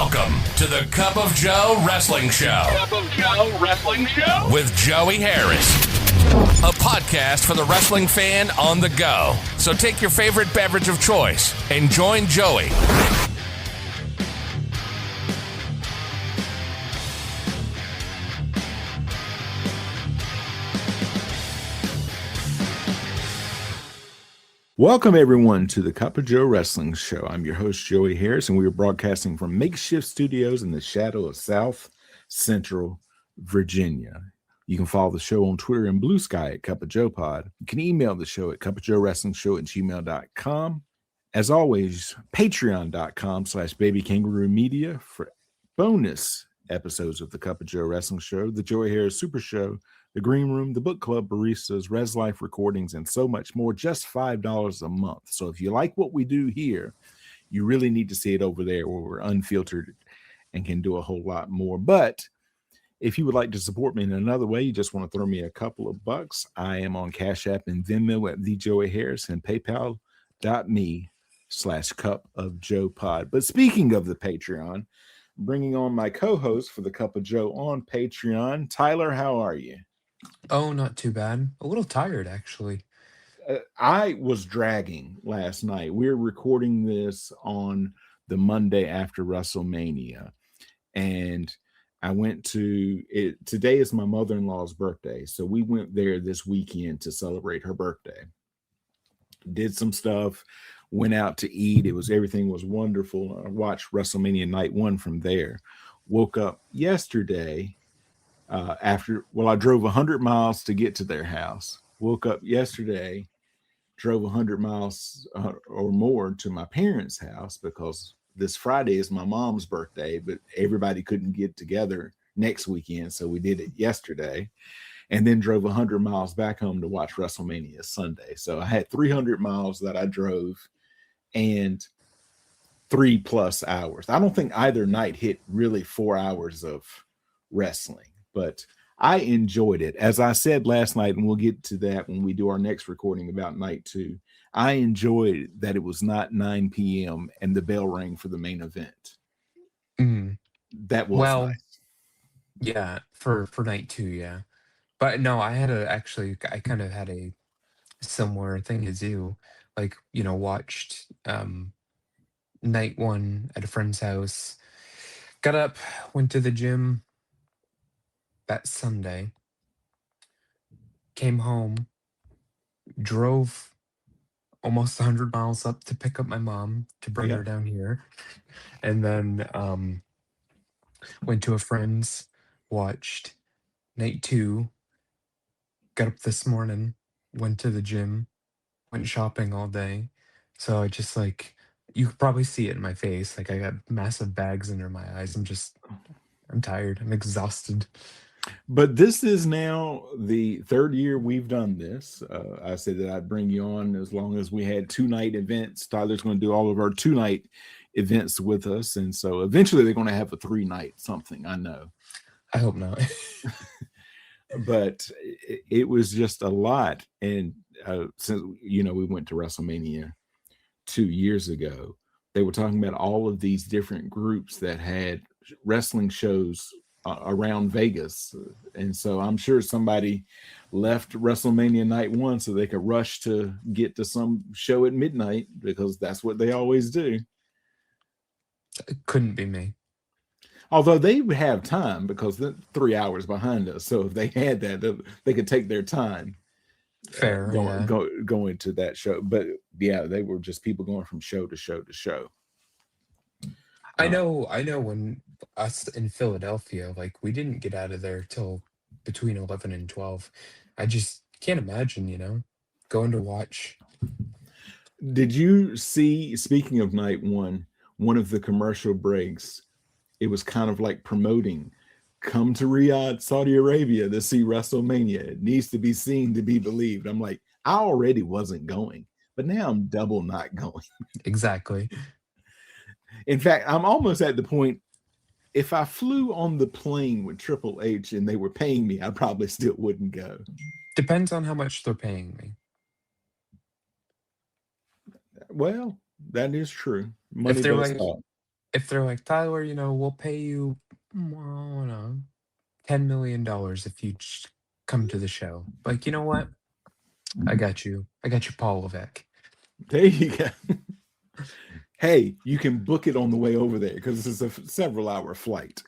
Welcome to the Cup of Joe Wrestling Show. Cup of Joe Wrestling Show with Joey Harris. A podcast for the wrestling fan on the go. So take your favorite beverage of choice and join Joey. Welcome, everyone, to the Cup of Joe Wrestling Show. I'm your host, Joey Harris, and we are broadcasting from makeshift studios in the shadow of South Central Virginia. You can follow the show on Twitter and Blue Sky at Cup of Joe Pod. You can email the show at cupofjoewrestlingshow@gmail.com. As always, patreon.com/babykangaroomedia for bonus episodes of the Cup of Joe Wrestling Show, the Joey Harris Super Show, the Green Room, the Book Club, Baristas, Res Life Recordings, and so much more, just $5 a month. So if you like what we do here, you really need to see it over there where we're unfiltered and can do a whole lot more. But if you would like to support me in another way, you just want to throw me a couple of bucks, I am on Cash App and Venmo at the Joey Harris and paypal.me/cupofjoepod. But speaking of the Patreon, bringing on my co-host for the Cup of Joe on Patreon, Tyler, how are you? Oh, not too bad. A little tired, actually. I was dragging last night. We're recording this on the Monday after WrestleMania, and I went to it. Today is my mother-in-law's birthday, so we went there this weekend to celebrate her birthday. Did some stuff, went out to eat. Everything was wonderful. I watched WrestleMania Night 1 from there. Woke up yesterday. I drove 100 miles to get to their house. Woke up yesterday, drove 100 miles or more to my parents' house because this Friday is my mom's birthday, but everybody couldn't get together next weekend, so we did it yesterday. And then drove 100 miles back home to watch WrestleMania Sunday. So I had 300 miles that I drove and 3+ hours. I don't think either night hit really 4 hours of wrestling. But I enjoyed it. As I said last night, and we'll get to that when we do our next recording about night 2, I enjoyed that it was not 9 p.m. and the bell rang for the main event. That was nice. Yeah, for night 2, yeah. But no, I kind of had a similar thing as you. Like, watched night 1 at a friend's house, got up, went to the gym that Sunday, came home, drove almost 100 miles up to pick up my mom to bring her down here, and then went to a friend's, watched night 2, got up this morning, went to the gym, went shopping all day. So I just you could probably see it in my face. I got massive bags under my eyes. I'm tired. I'm exhausted. But this is now the third year we've done this. I said that I'd bring you on as long as we had 2-night events. Tyler's going to do all of our 2-night events with us. And so eventually they're going to have a 3-night something, I know. I hope not. But it was just a lot. And since, we went to WrestleMania 2 years ago, they were talking about all of these different groups that had wrestling shows around Vegas. And so I'm sure somebody left WrestleMania Night 1 so they could rush to get to some show at midnight, because that's what they always do. It couldn't be me. Although they would have time because they're 3 hours behind us. So if they had that, they could take their time. Fair, going to that show. But yeah, they were just people going from show to show to show. I know when us in Philadelphia, we didn't get out of there till between 11 and 12. I just can't imagine, going to watch. Did you see, speaking of night 1, one of the commercial breaks, it was kind of like promoting, come to Riyadh, Saudi Arabia to see WrestleMania. It needs to be seen to be believed. I'm like, I already wasn't going, but now I'm double not going. Exactly. In fact, I'm almost at the point, if I flew on the plane with Triple H and they were paying me, I probably still wouldn't go. Depends on how much they're paying me. Well, that is true. If they're like, if they're like, Tyler, we'll pay you, I don't know, $10 million if you come to the show. Like, you know what? I got you. I got you, Paul Levesque. There you go. Hey, you can book it on the way over there because it's a several-hour flight.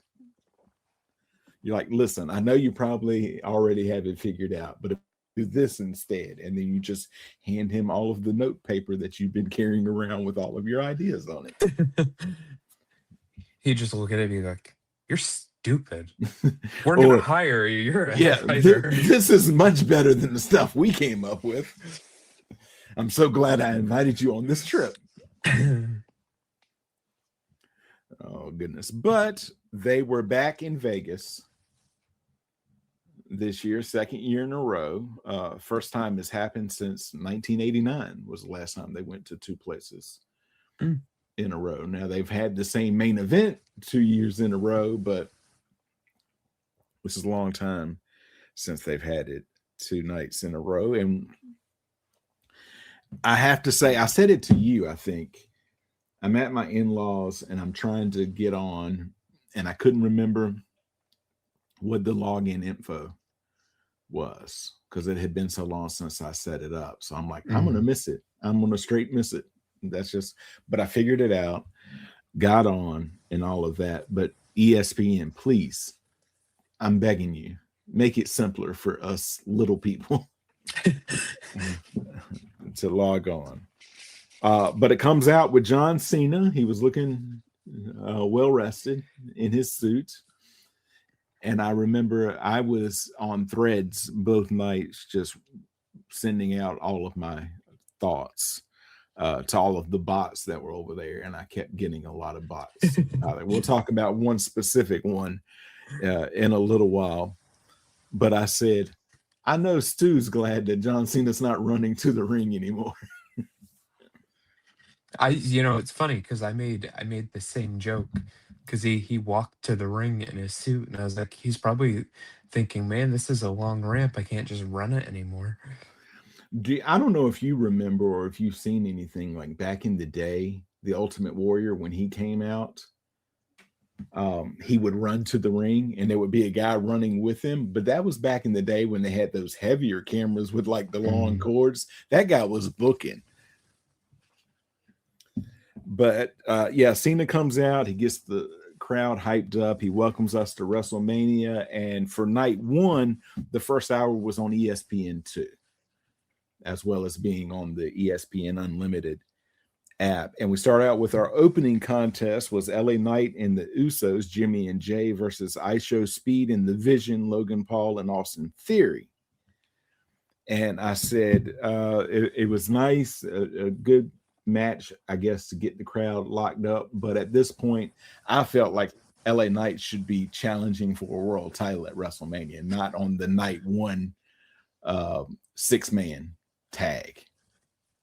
You're like, listen, I know you probably already have it figured out, but if you do this instead, and then you just hand him all of the note paper that you've been carrying around with all of your ideas on it. He just look at me like, you're stupid. We're Or, gonna hire you. You're a yeah, writer. this is much better than the stuff we came up with. I'm so glad I invited you on this trip. Oh, goodness. But they were back in Vegas this year, second year in a row. First time has happened since 1989 was the last time they went to two places in a row. Now, they've had the same main event 2 years in a row, but this is a long time since they've had it 2 nights in a row. And I have to say, I said it to you, I think. I'm at my in-laws and I'm trying to get on, and I couldn't remember what the login info was because it had been so long since I set it up. So I'm like, I'm going to miss it. I'm going to straight miss it. That's just, but I figured it out, got on and all of that. But ESPN, please, I'm begging you, make it simpler for us little people to log on. But it comes out with John Cena. He was looking well rested in his suit. And I remember I was on Threads both nights, just sending out all of my thoughts to all of the bots that were over there. And I kept getting a lot of bots. We'll talk about one specific one in a little while. But I said, I know Stu's glad that John Cena's not running to the ring anymore. It's funny because I made the same joke because he walked to the ring in his suit, and I was like, he's probably thinking, man, this is a long ramp. I can't just run it anymore. I don't know if you remember or if you've seen anything like back in the day, the Ultimate Warrior, when he came out, he would run to the ring and there would be a guy running with him. But that was back in the day when they had those heavier cameras with like the long cords. That guy was booking. But yeah, Cena comes out. He gets the crowd hyped up. He welcomes us to WrestleMania. And for night one, the first hour was on ESPN2, as well as being on the ESPN Unlimited app. And we start out with our opening contest was LA Knight and the Usos, Jimmy and Jay, versus ISHO Speed and the Vision, Logan Paul and Austin Theory. And I said it was nice, a good match, I guess, to get the crowd locked up. But at this point, I felt like LA Knight should be challenging for a world title at WrestleMania, not on the night one 6-man tag.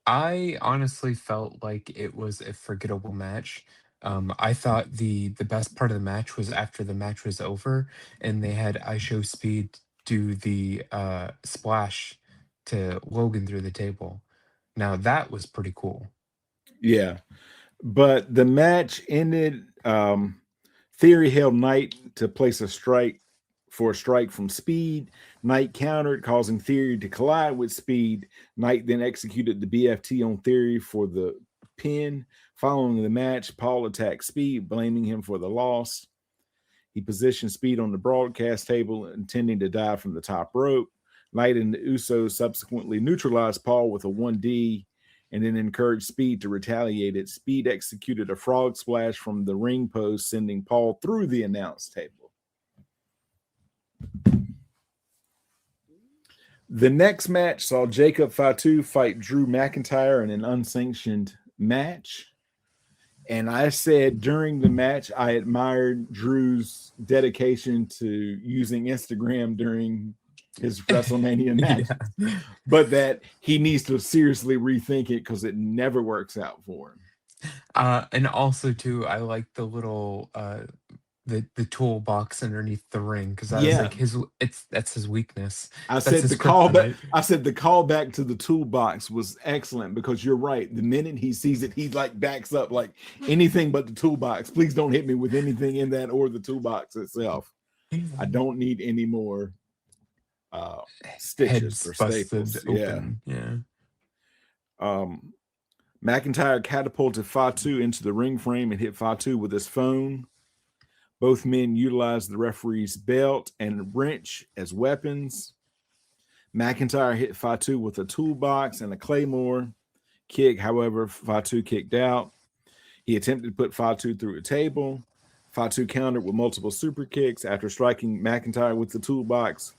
I honestly felt like it was a forgettable match. I thought the best part of the match was after the match was over and they had ISHO Speed do the splash to Logan through the table. Now that was pretty cool. Yeah, but the match ended. Theory held Knight to place a strike from Speed. Knight countered, causing Theory to collide with Speed. Knight then executed the BFT on Theory for the pin. Following the match, Paul attacked Speed, blaming him for the loss. He positioned Speed on the broadcast table, intending to dive from the top rope. Knight and the Usos subsequently neutralized Paul with a 1D and then encouraged Speed to retaliate it. Speed executed a frog splash from the ring post, sending Paul through the announce table. The next match saw Jacob Fatu fight Drew McIntyre in an unsanctioned match. And I said during the match, I admired Drew's dedication to using Instagram during his WrestleMania match, but that he needs to seriously rethink it because it never works out for him. And also too, I like the the toolbox underneath the ring, because I was Yeah, like, that's his weakness. I That's said his the callback. kryptonite. I said the callback to the toolbox was excellent because you're right. The minute he sees it, he like backs up like anything but the toolbox. Please don't hit me with anything in that or the toolbox itself. I don't need any more stitches Heads or busted staples. Yeah. open. Yeah. Um, McIntyre catapulted Fatu into the ring frame and hit Fatu with his phone. Both men utilized the referee's belt and wrench as weapons. McIntyre hit Fatu with a toolbox and a claymore kick. However, Fatu kicked out. He attempted to put Fatu through a table. Fatu countered with multiple super kicks. After striking McIntyre with the toolbox,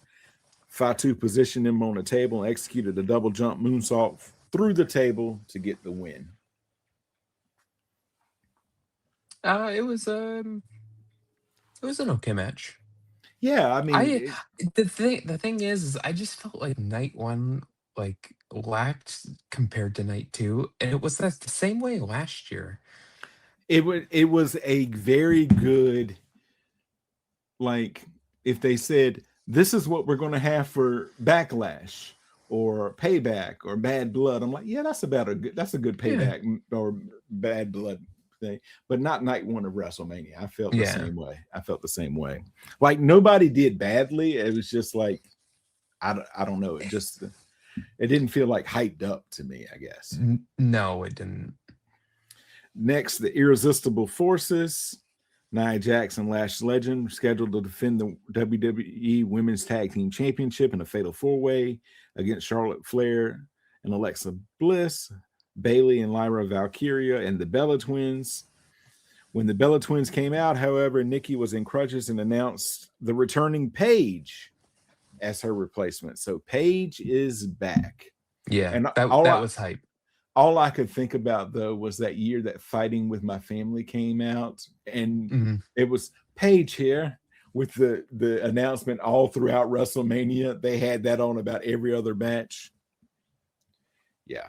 Fatu positioned him on a table and executed a double jump moonsault through the table to get the win. It was an okay match. Yeah, I mean, The thing is I just felt like night one like lacked compared to night two, and it was the same way last year. it was a very good, like, if they said this is what we're going to have for Backlash or Payback or Bad Blood, I'm like, yeah, that's a good Yeah. Payback or Bad Blood thing, but not night one of WrestleMania. I felt the Yeah. same way. Like nobody did badly. It was just like I don't know. It didn't feel like hyped up to me, I guess. No, it didn't. Next, the Irresistible Forces. Nia Jax and Lash Legend scheduled to defend the WWE Women's Tag Team Championship in a fatal four-way against Charlotte Flair and Alexa Bliss, Bayley and Lyra Valkyria, and the Bella Twins. When the Bella Twins came out, however, Nikki was in crutches and announced the returning Paige as her replacement. So Paige is back. Yeah, And that was hype. all I could think about, though, was that year that Fighting with My Family came out, and it was Paige here with the announcement all throughout WrestleMania. They had that on about every other match. Yeah.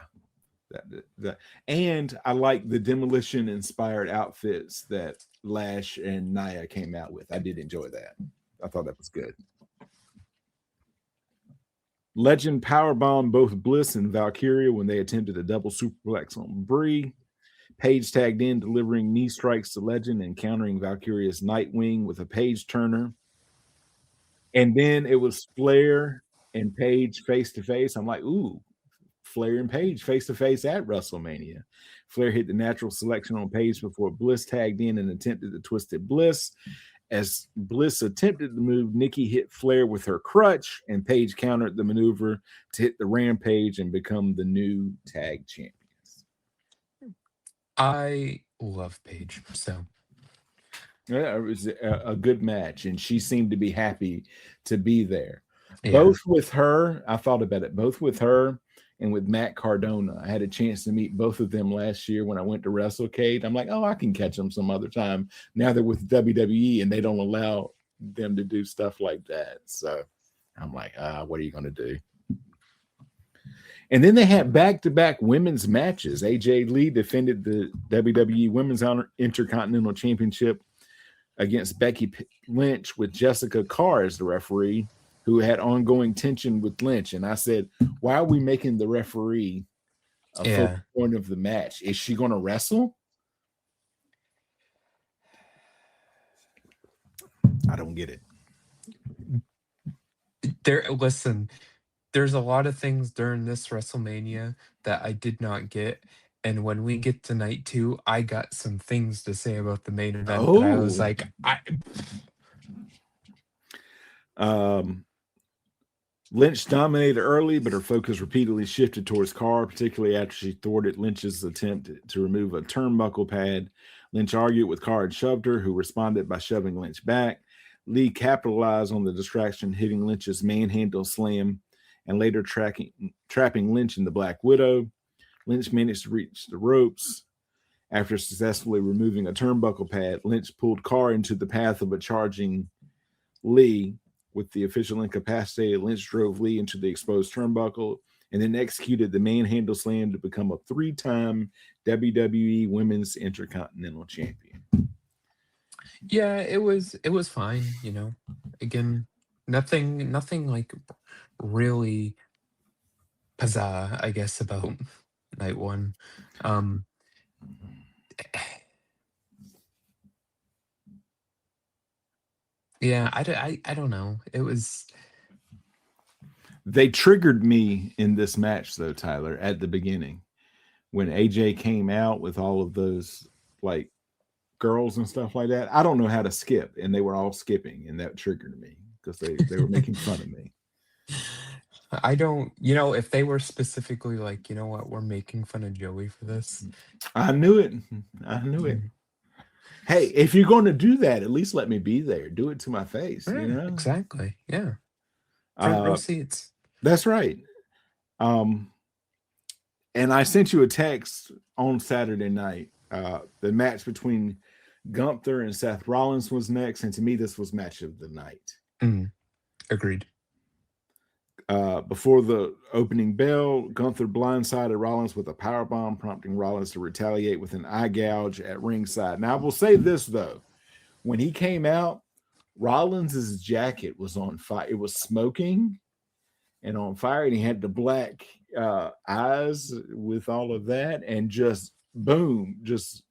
And I like the demolition-inspired outfits that Lash and Nia came out with. I did enjoy that. I thought that was good. Legend powerbombed both Bliss and Valkyria when they attempted a double superplex on Brie. Paige tagged in, delivering knee strikes to Legend and countering Valkyria's Nightwing with a Paige turner. And then it was Flair and Paige face to face. I'm like, ooh, Flair and Paige face to face at WrestleMania. Flair hit the natural selection on Paige before Bliss tagged in and attempted the Twisted Bliss. As Bliss attempted the move, Nikki hit Flair with her crutch, and Paige countered the maneuver to hit the Rampage and become the new tag champions. I love Paige, so Yeah, it was a good match, and she seemed to be happy to be there. yeah. Both with her, I thought about it, both with her and with Matt Cardona. I had a chance to meet both of them last year when I went to WrestleCade. I'm like, oh, I can catch them some other time. Now they're with WWE, and they don't allow them to do stuff like that. So I'm like, what are you going to do? And then they had back-to-back women's matches. AJ Lee defended the WWE Women's Intercontinental Championship against Becky Lynch with Jessica Carr as the referee, who had ongoing tension with Lynch. And I said, why are we making the referee a focal point of the match? Is she going to wrestle? I don't get it. There's a lot of things during this WrestleMania that I did not get. And when we get to night two, I got some things to say about the main event that I was like, Lynch dominated early, but her focus repeatedly shifted towards Carr, particularly after she thwarted Lynch's attempt to remove a turnbuckle pad. Lynch argued with Carr and shoved her, who responded by shoving Lynch back. Lee capitalized on the distraction, hitting Lynch's manhandle slam and later trapping Lynch in the Black Widow. Lynch managed to reach the ropes. After successfully removing a turnbuckle pad, Lynch pulled Carr into the path of a charging Lee. With the official incapacitated, Lynch drove Lee into the exposed turnbuckle and then executed the manhandle slam to become a 3-time WWE Women's Intercontinental Champion. Yeah, it was fine, Again, nothing like really huzzah, I guess, about night one. Um, yeah, I don't know. It was They triggered me in this match, though, Tyler, at the beginning when AJ came out with all of those like girls and stuff like that. I don't know how to skip, and they were all skipping, and that triggered me because they were making fun of me. I don't, if they were specifically like, you know what, we're making fun of Joey for this. I knew it. I knew it. Mm, Hey, if you're going to do that, at least let me be there. Do it to my face, you yeah, know? exactly. Yeah. Front row Uh, seats. that's right. Um, and I sent you a text on Saturday night. The match between Gunther and Seth Rollins was next, and to me, this was match of the night. Mm, agreed. Before the opening bell, Gunther blindsided Rollins with a powerbomb, prompting Rollins to retaliate with an eye gouge at ringside. Now, I will say this, though. When he came out, Rollins' jacket was on fire. It was smoking and on fire, and he had the black eyes with all of that, and just boom, just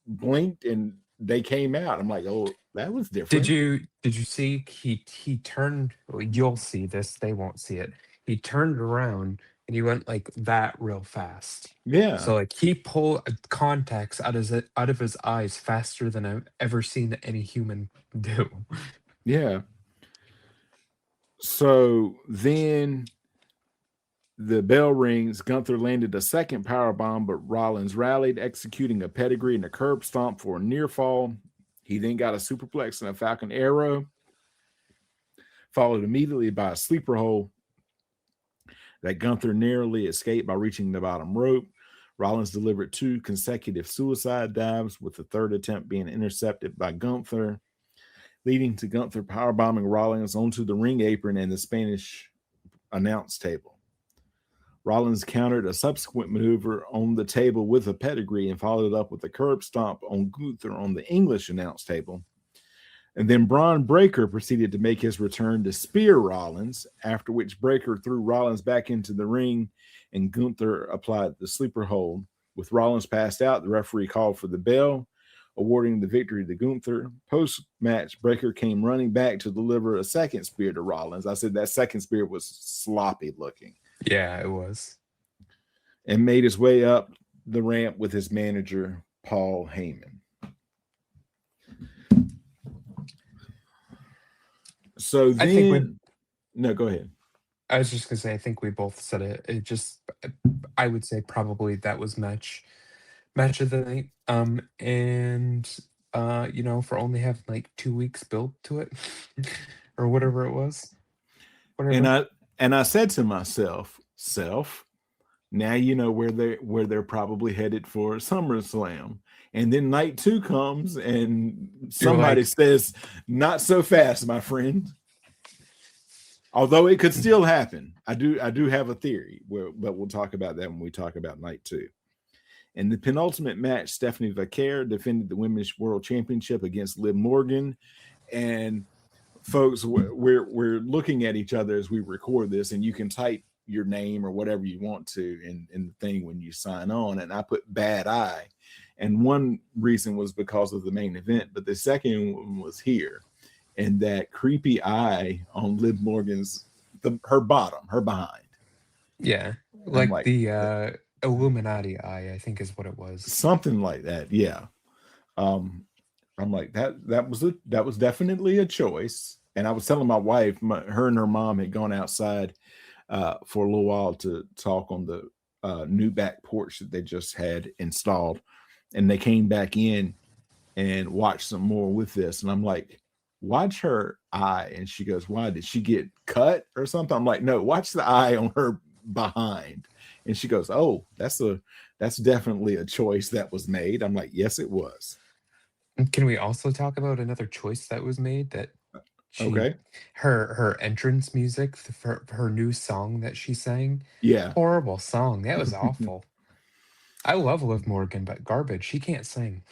blinked, and they came out. I'm like, oh, that was Did different. you see he turned, well, you'll see this, they won't see it. He turned around and he went like that real fast. Yeah, So like he pulled contacts out of his eyes faster than I've ever seen any human do. yeah. So then the bell rings. Gunther landed a second power bomb, but Rollins rallied, executing a pedigree and a curb stomp for a near fall. He then got a superplex and a Falcon Arrow, followed immediately by a sleeper hole that Gunther narrowly escaped by reaching the bottom rope. Rollins delivered 2 consecutive suicide dives, with the third attempt being intercepted by Gunther, leading to Gunther powerbombing Rollins onto the ring apron and the Spanish announce table. Rollins countered a subsequent maneuver on the table with a pedigree and followed it up with a curb stomp on Gunther on the English announce table. And then Braun Breaker proceeded to make his return to spear Rollins, after which Breaker threw Rollins back into the ring and Gunther applied the sleeper hold. With Rollins passed out, the referee called for the bell, awarding the victory to Gunther. Post-match, Breaker came running back to deliver a second spear to Rollins. I said that second spear was sloppy looking. Yeah, it was. And made his way up the ramp with his manager, Paul Heyman. So I think we then, no, go ahead. I was just gonna say, I think we both said it. It just, I would say probably that was match of the night. And for only having like 2 weeks built to it, or whatever it was, And whatever. I said to myself, now you know where they're probably headed for SummerSlam. And then night 2 comes and You're somebody like, says, not so fast, my friend. Although it could still happen. I do have a theory, but we'll talk about that when we talk about night 2. In the penultimate match, Stephanie Vaquer defended the Women's World Championship against Liv Morgan. And folks, we're looking at each other as we record this, and you can type your name or whatever you want to in the thing when you sign on. And I put Bad Eye. And one reason was because of the main event, but the second one was here. And that creepy eye on Liv Morgan's, her bottom, her behind. yeah, I'm like like, the Illuminati eye, I think is what it was. something like that. Yeah. I'm like, that was definitely a choice. And I was telling my wife, her and her mom had gone outside for a little while to talk on the new back porch that they just had installed. And they came back in and watched some more with this. And I'm like, watch her eye. And she goes, why? Did she get cut or something? I'm like, no, watch the eye on her behind. And she goes, oh, that's definitely a choice that was made. I'm like, yes, it was. Can we also talk about another choice that was made, that she Okay. her entrance music for her new song that she sang? Yeah. Horrible song. That was awful. I love Liv Morgan, but garbage. She can't sing.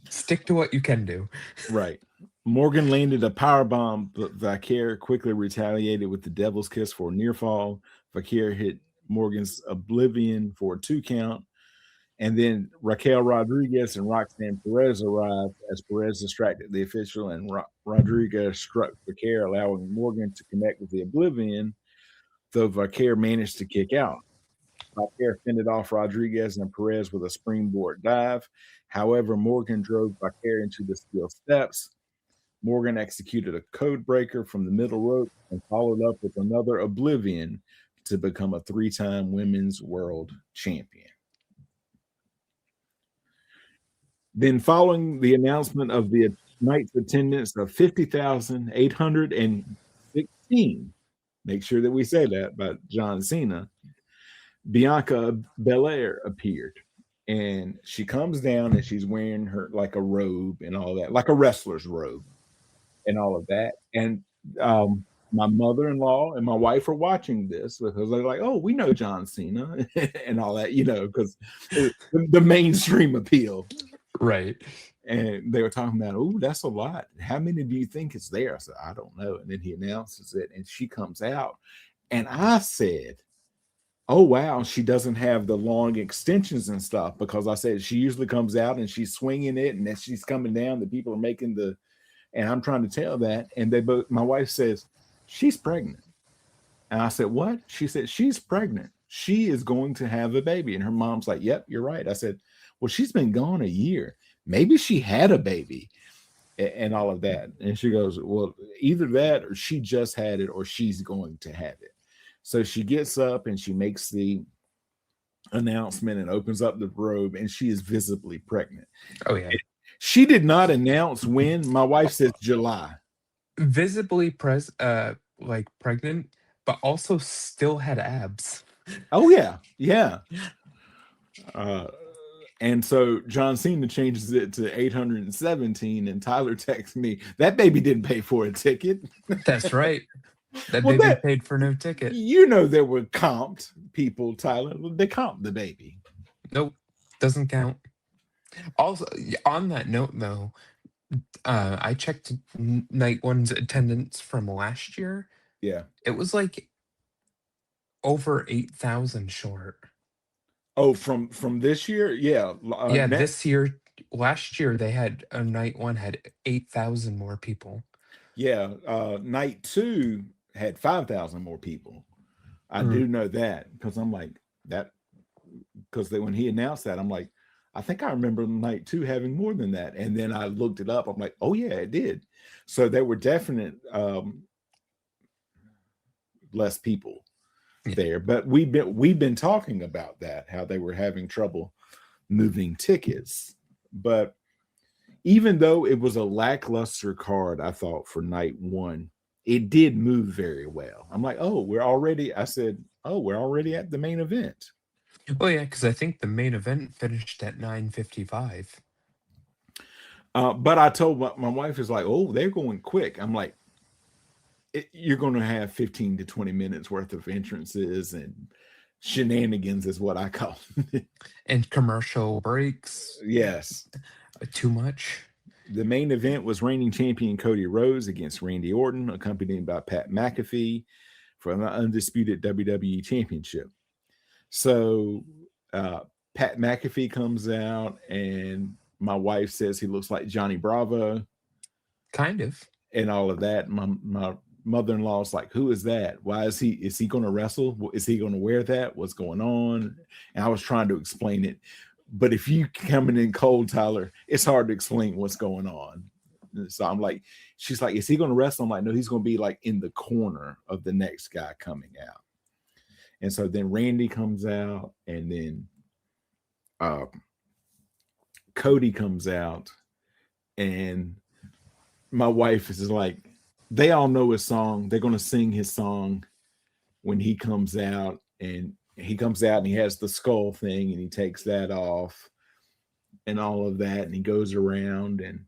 Stick to what you can do. Right. Morgan landed a power bomb, but Vaquer quickly retaliated with the Devil's Kiss for a near fall. Vaquer hit Morgan's Oblivion for a 2 count. And then Raquel Rodriguez and Roxanne Perez arrived as Perez distracted the official, and Rodriguez struck Vaquer, allowing Morgan to connect with the Oblivion, though Vaquer managed to kick out. Vaquer fended off Rodriguez and Perez with a springboard dive. However, Morgan drove Vaquer into the steel steps. Morgan executed a code breaker from the middle rope and followed up with another Oblivion to become a 3-time women's world champion. Then, following the announcement of the night's attendance of 50,816, make sure that we say that, by John Cena, Bianca Belair appeared. And she comes down and she's wearing her like a robe and all that, like a wrestler's robe and all of that. And my mother-in-law and my wife are watching this because they're like, oh, we know John Cena and all that, because the mainstream appeal. Right. And they were talking about, oh, that's a lot. How many do you think is there? I said, I don't know. And then he announces it and she comes out. And I said, oh, wow, she doesn't have the long extensions and stuff, because I said she usually comes out and she's swinging it and then she's coming down. The people are making and I'm trying to tell that. And my wife says, she's pregnant. And I said, what? She said, she's pregnant. She is going to have a baby. And her mom's like, yep, you're right. I said, well, she's been gone a year. Maybe she had a baby and all of that. And she goes, well, either that or she just had it or she's going to have it. So she gets up and she makes the announcement and opens up the robe, and she is visibly pregnant. Oh, yeah. She did not announce when. My wife says July. Visibly pregnant, but also still had abs. Oh, yeah. Yeah. And so John Cena changes it to 817, and Tyler texts me, that baby didn't pay for a ticket. That's right. That baby paid for no ticket. There were comped people, Tyler. They comped the baby. Nope. Doesn't count. Also, on that note, though, I checked night one's attendance from last year. Yeah. It was like over 8,000 short. Oh, from this year? Yeah. This year, last year, they had night one had 8,000 more people. Yeah. Night two had 5,000 more people. I do know that, because I'm like that, because when he announced that, I'm like, I think I remember night two having more than that. And then I looked it up. I'm like, oh yeah, it did. So there were definite less people there. But we've been talking about that, how they were having trouble moving tickets. But even though it was a lackluster card, I thought, for night one, it did move very well. I'm like, we're already at the main event. Oh yeah, because I think the main event finished at 9:55. But I told my wife, is like, oh, they're going quick. I'm like, you're going to have 15 to 20 minutes worth of entrances and shenanigans, is what I call it. And commercial breaks. Yes. Too much. The main event was reigning champion Cody Rhodes against Randy Orton, accompanied by Pat McAfee for the undisputed WWE Championship. So Pat McAfee comes out, and my wife says he looks like Johnny Bravo. Kind of. And all of that. My mother-in-law is like, who is that? Why is he going to wrestle? Is he going to wear that? What's going on? And I was trying to explain it. But if you coming in cold, Tyler, it's hard to explain what's going on. So I'm like, she's like, is he going to wrestle? I'm like, no, he's going to be like in the corner of the next guy coming out. And so then Randy comes out, and then Cody comes out, and my wife is like, they all know his song. They're going to sing his song when he comes out, and he comes out and he has the skull thing, and he takes that off and all of that. And he goes around, and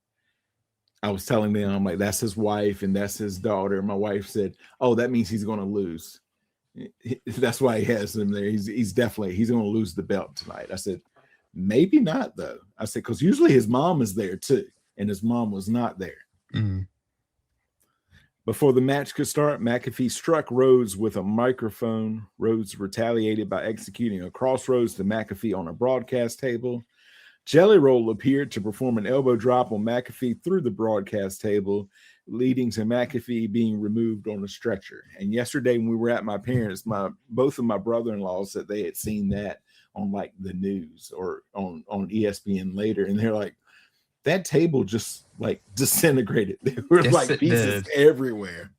I was telling them, I'm like, that's his wife and that's his daughter. My wife said, oh, that means he's going to lose. That's why he has them there. He's going to lose the belt tonight. I said, maybe not though. I said, because usually his mom is there too, and his mom was not there. Mm. Before the match could start, McAfee struck Rhodes with a microphone. Rhodes retaliated by executing a crossroads to McAfee on a broadcast table. Jelly Roll appeared to perform an elbow drop on McAfee through the broadcast table, leading to McAfee being removed on a stretcher. And yesterday when we were at my parents', both of my brother-in-laws said they had seen that on like the news or on ESPN later, and they're like, that table just like disintegrated. There were Yes, like it pieces did. everywhere.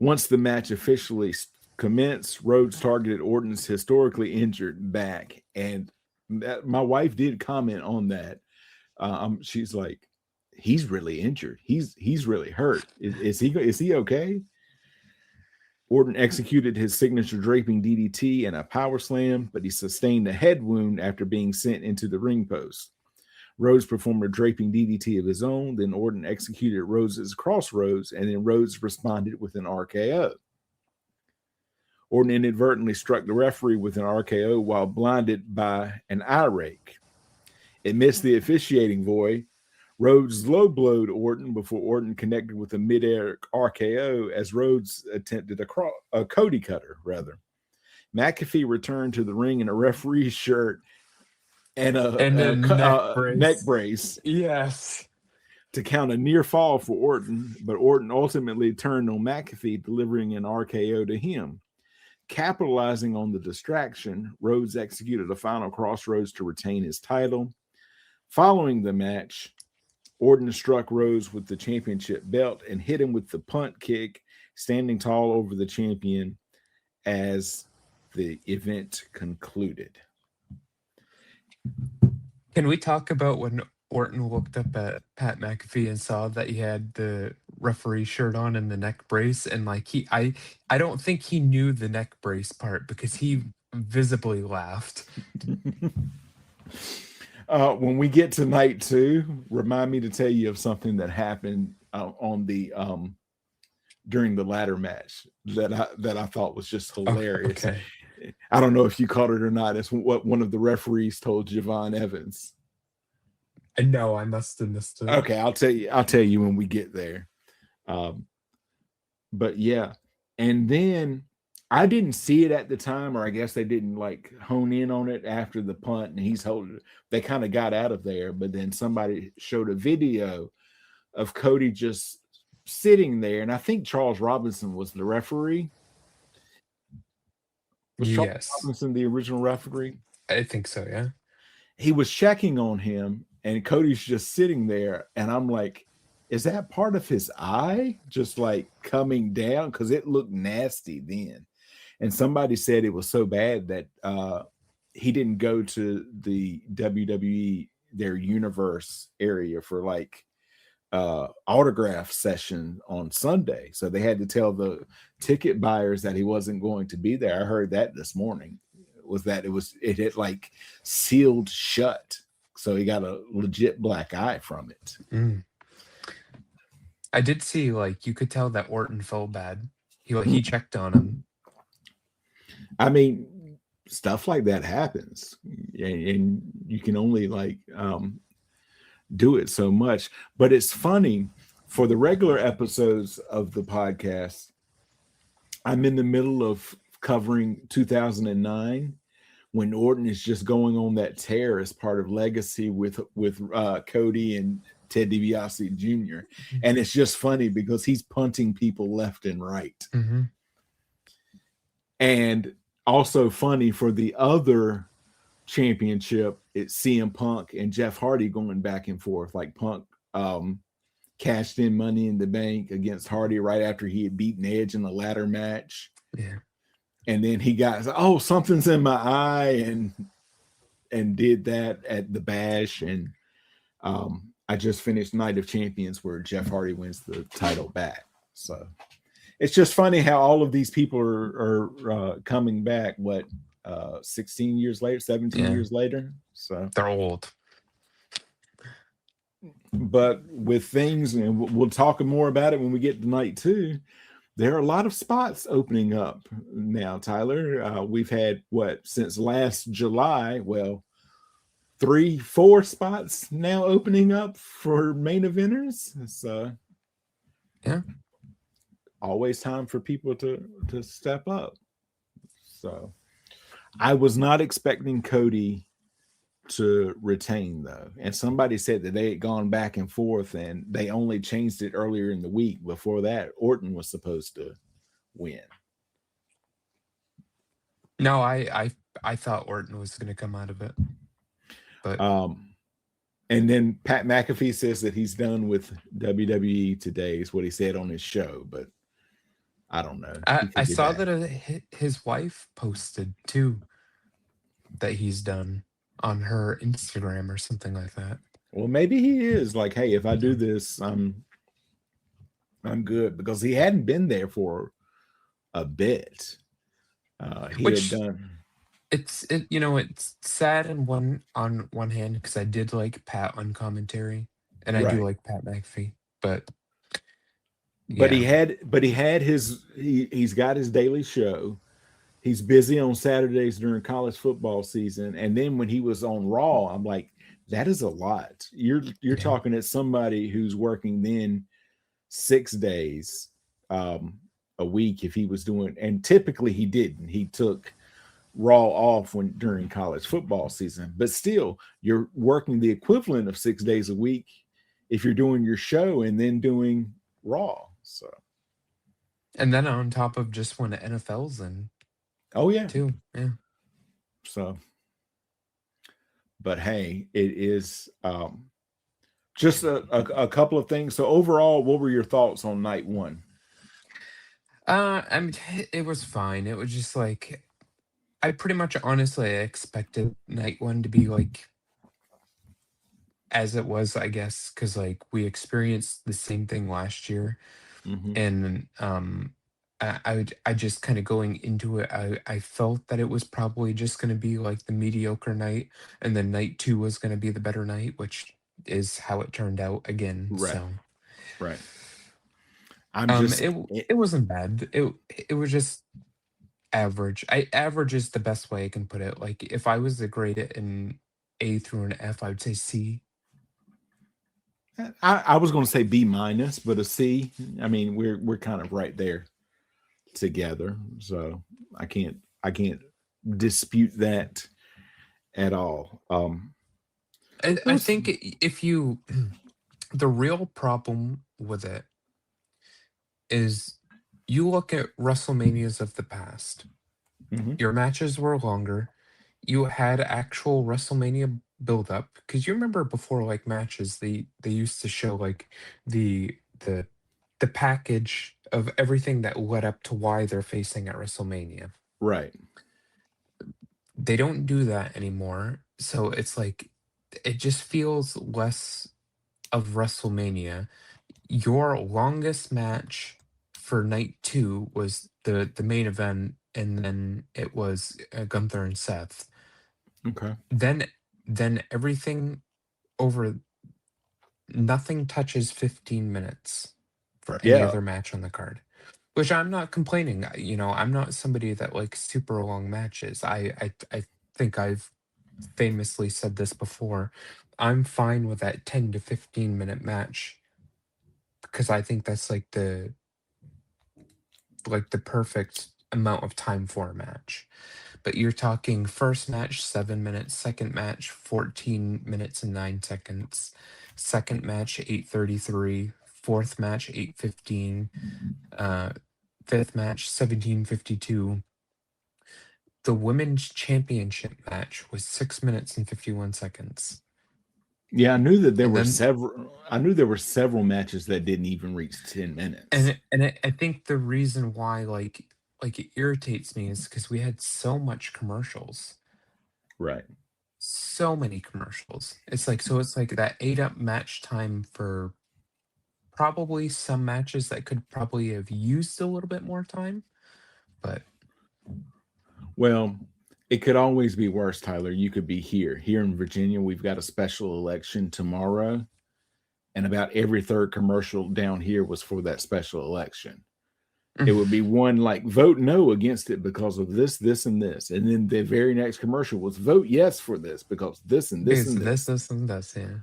Once the match officially commenced, Rhodes targeted Orton's historically injured back, and my wife did comment on that. She's like, he's really injured. He's really hurt. Is he okay? Orton executed his signature draping DDT and a power slam, but he sustained a head wound after being sent into the ring post. Rhodes performed a draping DDT of his own, then Orton executed Rhodes' crossroads, and then Rhodes responded with an RKO. Orton inadvertently struck the referee with an RKO while blinded by an eye rake. It missed the officiating void. Rhodes low blowed Orton before Orton connected with a midair RKO as Rhodes attempted a Cody cutter, rather. McAfee returned to the ring in a referee's shirt and a neck brace. Yes. To count a near fall for Orton, but Orton ultimately turned on McAfee, delivering an RKO to him. Capitalizing on the distraction, Rhodes executed a final crossroads to retain his title. Following the match, Orton struck Rhodes with the championship belt and hit him with the punt kick, standing tall over the champion as the event concluded. Can we talk about when Orton looked up at Pat McAfee and saw that he had the referee shirt on and the neck brace, and like I don't think he knew the neck brace part because he visibly laughed. When we get to night 2, remind me to tell you of something that happened on the during the ladder match that I thought was just hilarious. Okay. I don't know if you caught it or not. It's what one of the referees told Javon Evans. No, I must have missed it. Okay, I'll tell you when we get there. But yeah, and then I didn't see it at the time, or I guess they didn't like hone in on it after the punt, and he's holding. They kind of got out of there, but then somebody showed a video of Cody just sitting there, and I think Charles Robinson was the referee. Was Charles Robinson the original referee? I think so, yeah. He was checking on him, and Cody's just sitting there, and I'm like, is that part of his eye just like coming down? Because it looked nasty then. And somebody said it was so bad that he didn't go to the WWE, their universe area for like autograph session on Sunday. So they had to tell the ticket buyers that he wasn't going to be there. I heard that this morning, it had like sealed shut. So he got a legit black eye from it. I did see, like, you could tell that Orton felt bad. He checked on him. I mean, stuff like that happens, and you can only like do it so much. But it's funny, for the regular episodes of the podcast, I'm in the middle of covering 2009 when Orton is just going on that tear as part of Legacy with Cody and Ted DiBiase Jr. And it's just funny because he's punting people left and right. Mm-hmm. And also funny for the other championship, it's CM Punk and Jeff Hardy going back and forth. Like Punk cashed in Money in the Bank against Hardy right after he had beaten Edge in a ladder match. Yeah. And then he got, something's in my eye, and did that at the Bash. And I just finished Night of Champions where Jeff Hardy wins the title back. So it's just funny how all of these people are coming back, 16 years later, 17 years later. So they're old. But with things, and we'll talk more about it when we get to night 2, there are a lot of spots opening up now, Tyler. We've had since last July? Well, 3, 4 spots now opening up for main eventers. It's Yeah. always time for people to step up. So I was not expecting Cody to retain though, and somebody said that they had gone back and forth and they only changed it earlier in the week. Before that, Orton was supposed to win. No, I thought Orton was going to come out of it, but And then Pat McAfee says that he's done with WWE today, is what he said on his show, but I don't know. I saw that his wife posted too that he's done on her Instagram or something like that. Well, maybe he is like, hey, if I do this, I'm good, because he hadn't been there for a bit. Which Had done. it's sad on one hand because I did like Pat on commentary and I do like Pat McAfee, but he's got his daily show. He's busy on Saturdays during college football season, and then when he was on Raw, I'm like, that is a lot. You're talking at somebody who's working then 6 days a week if he was doing, and typically he didn't. He took Raw off during college football season, but still you're working the equivalent of 6 days a week if you're doing your show and then doing Raw. So, and then on top of just when the NFL's in. Oh yeah, too. Yeah. So, but hey, it is just a couple of things. So overall, what were your thoughts on night one? I mean, it was fine. It was just like I pretty much honestly expected night one to be like as it was, I guess, because like we experienced the same thing last year, and I just kind of going into it, I felt that it was probably just going to be like the mediocre night, and then night two was going to be the better night, which is how it turned out again. Right. So, right. It wasn't bad. It was just average. Average is the best way I can put it. Like if I was to grade it in A through an F, I would say C. I was going to say B minus, but a C. I mean, we're kind of right there together, so I can't dispute that at all. I think if you, the real problem with it is you look at WrestleManias of the past. Your matches were longer. You had actual WrestleMania build up because you remember before like matches they used to show like the package of everything that led up to why they're facing at WrestleMania. Right. They don't do that anymore. So it's like it just feels less of WrestleMania. Your longest match for night two was the main event, and then it was Gunther and Seth. Okay. Then everything over, nothing touches 15 minutes for any other match on the card. Which I'm not complaining. I'm not somebody that likes super long matches. I think I've famously said this before. I'm fine with that 10 to 15 minute match because I think that's like the perfect amount of time for a match. But you're talking first match 7 minutes, second match 14 minutes and 9 seconds, second match 8:33, fourth match 8:15, fifth match 17:52. The women's championship match was 6 minutes and 51 seconds. Yeah, I knew that there were several. I knew there were several matches that didn't even reach 10 minutes. I think the reason why like it irritates me is because we had so much commercials. Right. So many commercials. It's like that ate up match time for probably some matches that could probably have used a little bit more time. But well, it could always be worse, Tyler. You could be here in Virginia. We've got a special election tomorrow, and about every third commercial down here was for that special election. It would be one like vote no against it because of this, this, and this. And then the very next commercial was vote yes for this because this and this Because and this. this, and this, yeah.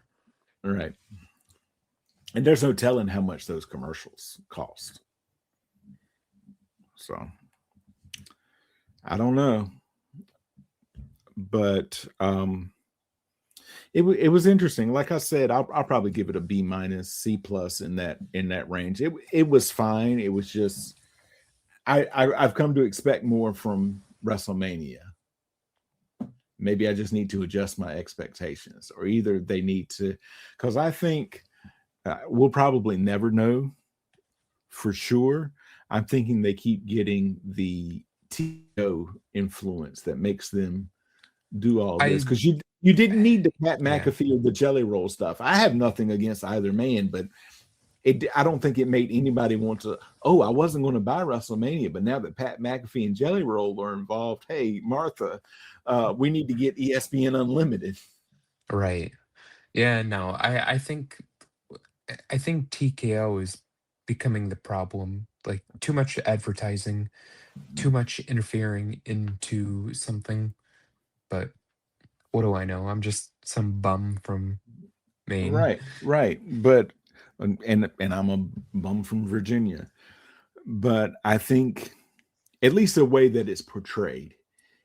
All right. And there's no telling how much those commercials cost. So I don't know. But it was interesting. Like I said, I'll probably give it a B minus, C plus in that range. It was fine. It was just I've come to expect more from WrestleMania. Maybe I just need to adjust my expectations, or either they need to, because I think we'll probably never know for sure. I'm thinking they keep getting the TO influence that makes them do all this, because you didn't need the Pat McAfee or the Jelly Roll stuff. I have nothing against either man, but I don't think it made anybody want to, I wasn't going to buy WrestleMania, but now that Pat McAfee and Jelly Roll are involved, hey, Martha, we need to get ESPN Unlimited. Right. Yeah, no, I think TKO is becoming the problem. Like, too much advertising, too much interfering into something. But what do I know? I'm just some bum from Maine. Right. But and I'm a bum from Virginia. But I think at least the way that it's portrayed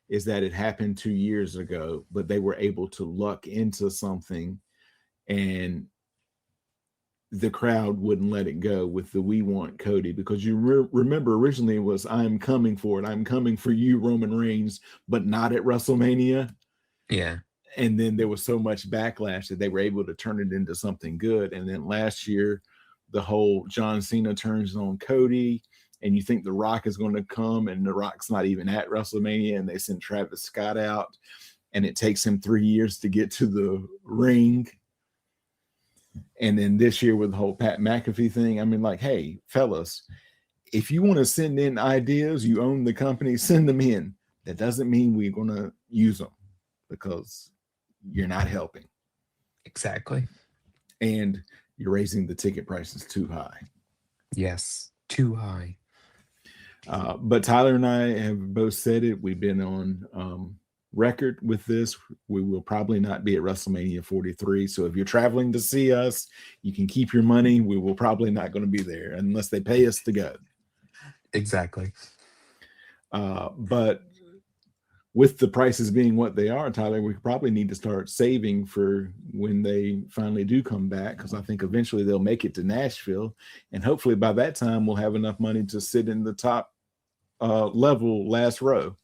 is that it happened 2 years ago, but they were able to luck into something, and the crowd wouldn't let it go with the "We Want Cody," because you remember originally it was "I'm coming for it, I'm coming for you, Roman Reigns," but not at WrestleMania. Yeah. And then there was so much backlash that they were able to turn it into something good. And then last year, the whole John Cena turns on Cody, and you think The Rock is going to come, and The Rock's not even at WrestleMania, and they send Travis Scott out, and it takes him 3 years to get to the ring. And then this year with the whole Pat McAfee thing, I mean, like, hey, fellas, if you want to send in ideas, you own the company, send them in. That doesn't mean we're going to use them, because you're not helping. Exactly. And you're raising the ticket prices too high. Yes, too high. But Tyler and I have both said it. We've been on record with this. We will probably not be at WrestleMania 43. So if you're traveling to see us, you can keep your money. We will probably not going to be there unless they pay us to go. Exactly. But with the prices being what they are, Tyler, we probably need to start saving for when they finally do come back, because I think eventually they'll make it to Nashville, and hopefully by that time we'll have enough money to sit in the top level last row.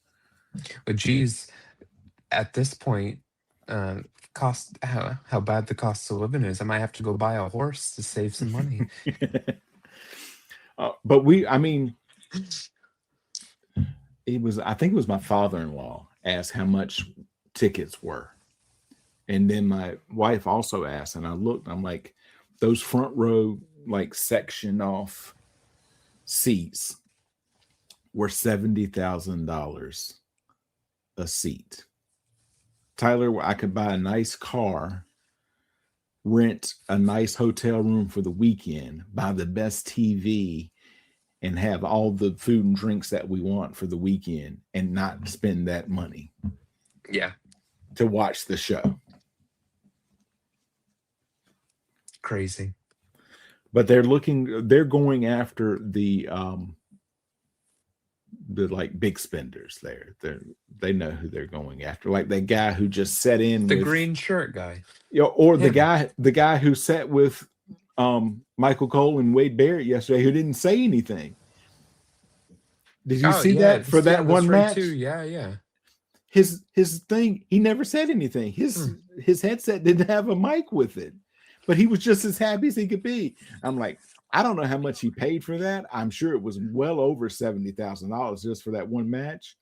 But geez, at this point, cost how bad the cost of living is, I might have to go buy a horse to save some money. But I think it was my father-in-law asked how much tickets were. And then my wife also asked, and I looked, I'm like, those front row, like section off seats were $70,000 a seat. Tyler, I could buy a nice car, rent a nice hotel room for the weekend, buy the best TV, and have all the food and drinks that we want for the weekend, and not spend that money. Yeah. To watch the show. Crazy. But they're going after the like big spenders there. They know who they're going after. Like the guy who just sat in the with, green shirt guy. Or the guy who sat with Michael Cole and Wade Barrett yesterday, who didn't say anything. Did you see that for that one match? Too. Yeah. His thing, he never said anything. His headset didn't have a mic with it, but he was just as happy as he could be. I'm like, I don't know how much he paid for that. I'm sure it was well over $70,000 just for that one match.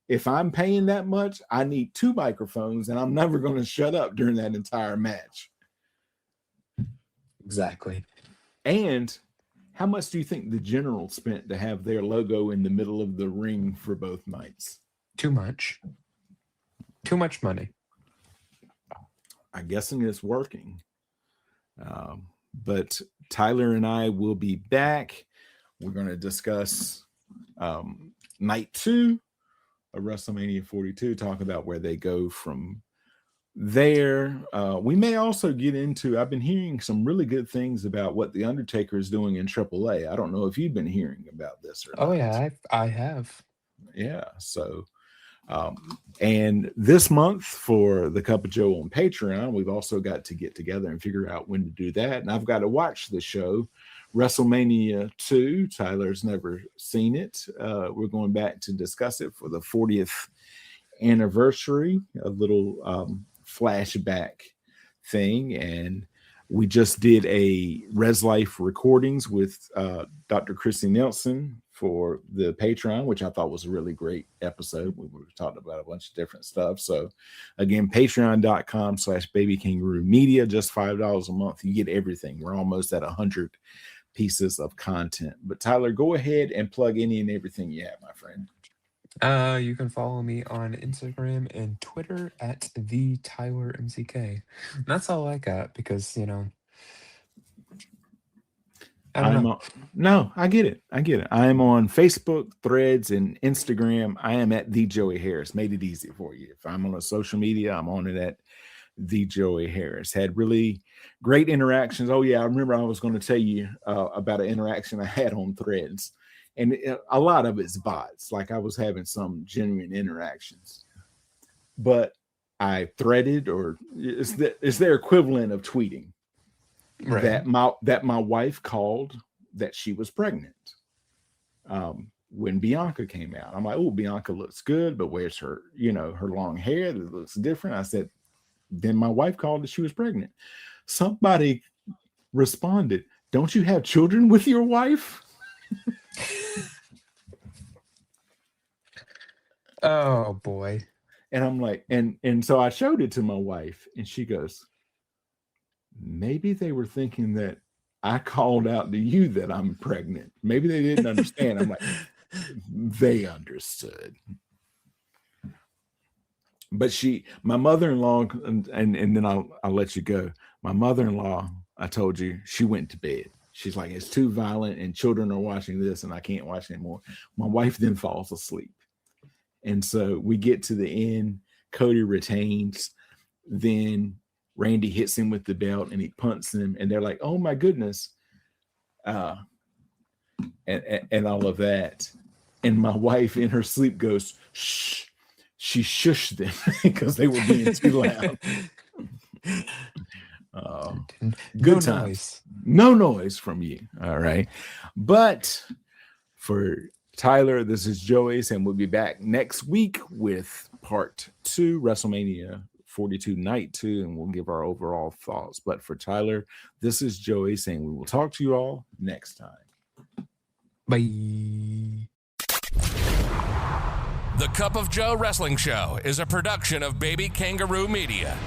If I'm paying that much, I need 2 microphones, and I'm never going to shut up during that entire match. Exactly. And how much do you think the General spent to have their logo in the middle of the ring for both nights? Too much. Too much money. I'm guessing it's working. But Tyler and I will be back We're going to discuss night 2 of WrestleMania 42, talk about where they go from there. We may also get into, I've been hearing some really good things about what The Undertaker is doing in AAA. I don't know if you've been hearing about this or Oh not. yeah, I have. Yeah. So, and this month for the Cup of Joe on Patreon, we've also got to get together and figure out when to do that. And I've got to watch the show, WrestleMania 2. Tyler's never seen it. We're going back to discuss it for the 40th anniversary, a little flashback thing. And we just did a Res Life recordings with Dr. Christy Nelson for the Patreon, which I thought was a really great episode. We were talking about a bunch of different stuff. So again, patreon.com/baby kangaroo media, just $5 a month. You get everything. We're almost at 100 pieces of content. But Tyler, go ahead and plug any and everything you have, my friend. You can follow me on Instagram and Twitter at the Tyler MCK. And that's all I got because I don't know. No, I get it. I am on Facebook, Threads, and Instagram. I am at the Joey Harris. Made it easy for you. If I'm on a social media, I'm on it at the Joey Harris. Had really great interactions. Oh yeah, I remember I was going to tell you about an interaction I had on Threads. And a lot of it's bots. Like I was having some genuine interactions, but I threaded, or it's their equivalent of tweeting, Right. that my wife called that she was pregnant. When Bianca came out, I'm like, oh, Bianca looks good, but where's her, her long hair that looks different? I said, then my wife called that she was pregnant. Somebody responded, don't you have children with your wife? Oh boy. And I'm like, and so I showed it to my wife, and she goes, maybe they were thinking that I called out to you that I'm pregnant. Maybe they didn't understand. I'm like, they understood. But my mother-in-law, and then I'll let you go. My mother-in-law, I told you, she went to bed. She's like, it's too violent and children are watching this and I can't watch anymore. My wife then falls asleep. And so we get to the end. Cody retains. Then Randy hits him with the belt and he punts him. And they're like, oh my goodness. And all of that. And my wife in her sleep goes, shh. She shushed them because they were being too loud. Good times. Noise. No noise from you. All right. But for Tyler, this is Joey's, and we'll be back next week with part 2, WrestleMania 42 night 2, and we'll give our overall thoughts. But for Tyler, this is Joey saying we will talk to you all next time. Bye. The Cup of Joe Wrestling Show is a production of Baby Kangaroo Media.